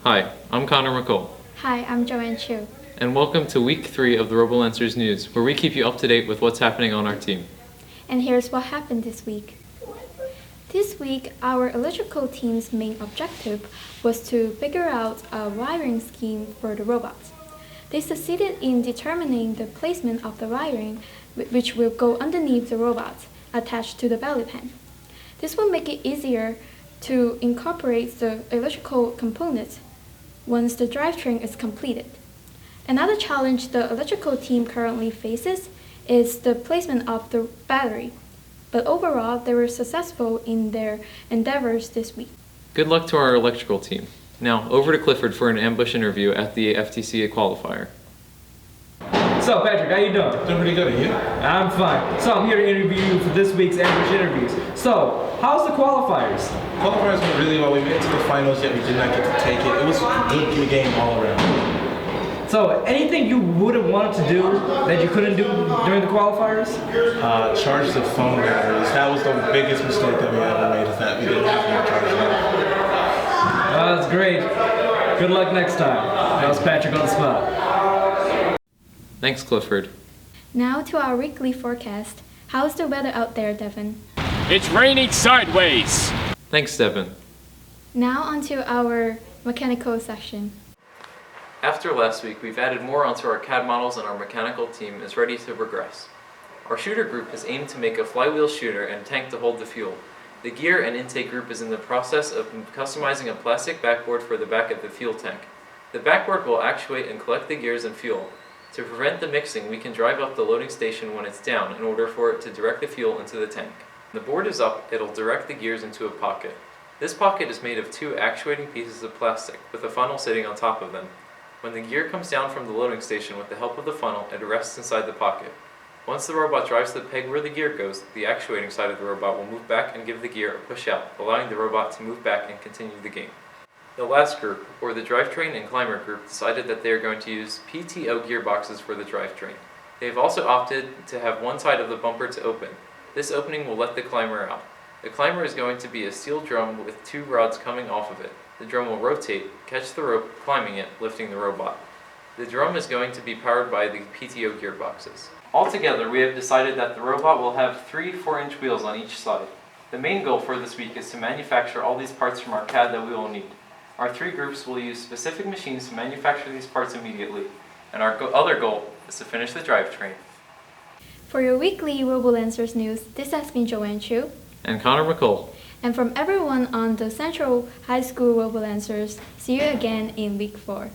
Hi, I'm Connor McCall. Hi, I'm Joanne Chu. And welcome to Week 3 of the RoboLancers News, where we keep you up to date with what's happening on our team. And here's what happened this week. This week, our electrical team's main objective was to figure out a wiring scheme for the robots. They succeeded in determining the placement of the wiring, which will go underneath the robots, attached to the belly pan. This will make it easier to incorporate the electrical components once the drivetrain is completed. Another challenge the electrical team currently faces is the placement of the battery, but overall they were successful in their endeavors this week. Good luck to our electrical team. Now, over to Clifford for an ambush interview at the FTCA qualifier. So, Patrick, how you doing? Doing pretty good, and you? I'm fine. So, I'm here to interview you for this week's ambush interviews. So, how's the qualifiers? Qualifiers went really well. We made it to the finals, yet we did not get to take it. It was a good game all around. So, anything you would have wanted to do that you couldn't do during the qualifiers? Charge the phone batteries. That was the biggest mistake that we ever made, is that we didn't have enough charge left. That's great. Good luck next time. That was Patrick on the spot. Thanks, Clifford. Now to our weekly forecast. How's the weather out there, Devin? It's raining sideways. Thanks, Devin. Now onto our mechanical section. After last week, we've added more onto our CAD models and our mechanical team is ready to progress. Our shooter group has aimed to make a flywheel shooter and tank to hold the fuel. The gear and intake group is in the process of customizing a plastic backboard for the back of the fuel tank. The backboard will actuate and collect the gears and fuel. To prevent the mixing, we can drive up the loading station when it's down in order for it to direct the fuel into the tank. When the board is up, it'll direct the gears into a pocket. This pocket is made of two actuating pieces of plastic with a funnel sitting on top of them. When the gear comes down from the loading station with the help of the funnel, it rests inside the pocket. Once the robot drives the peg where the gear goes, the actuating side of the robot will move back and give the gear a push out, allowing the robot to move back and continue the game. The last group, or the drivetrain and climber group, decided that they are going to use PTO gearboxes for the drivetrain. They have also opted to have one side of the bumper to open. This opening will let the climber out. The climber is going to be a steel drum with two rods coming off of it. The drum will rotate, catch the rope, climbing it, lifting the robot. The drum is going to be powered by the PTO gearboxes. Altogether, we have decided that the robot will have 3 4-inch wheels on each side. The main goal for this week is to manufacture all these parts from our CAD that we will need. Our 3 groups will use specific machines to manufacture these parts immediately, and our other goal is to finish the drivetrain. For your weekly RoboLancers news, this has been Joanne Chu And Connor McCall. and from everyone on the Central High School RoboLancers, see you again in week 4.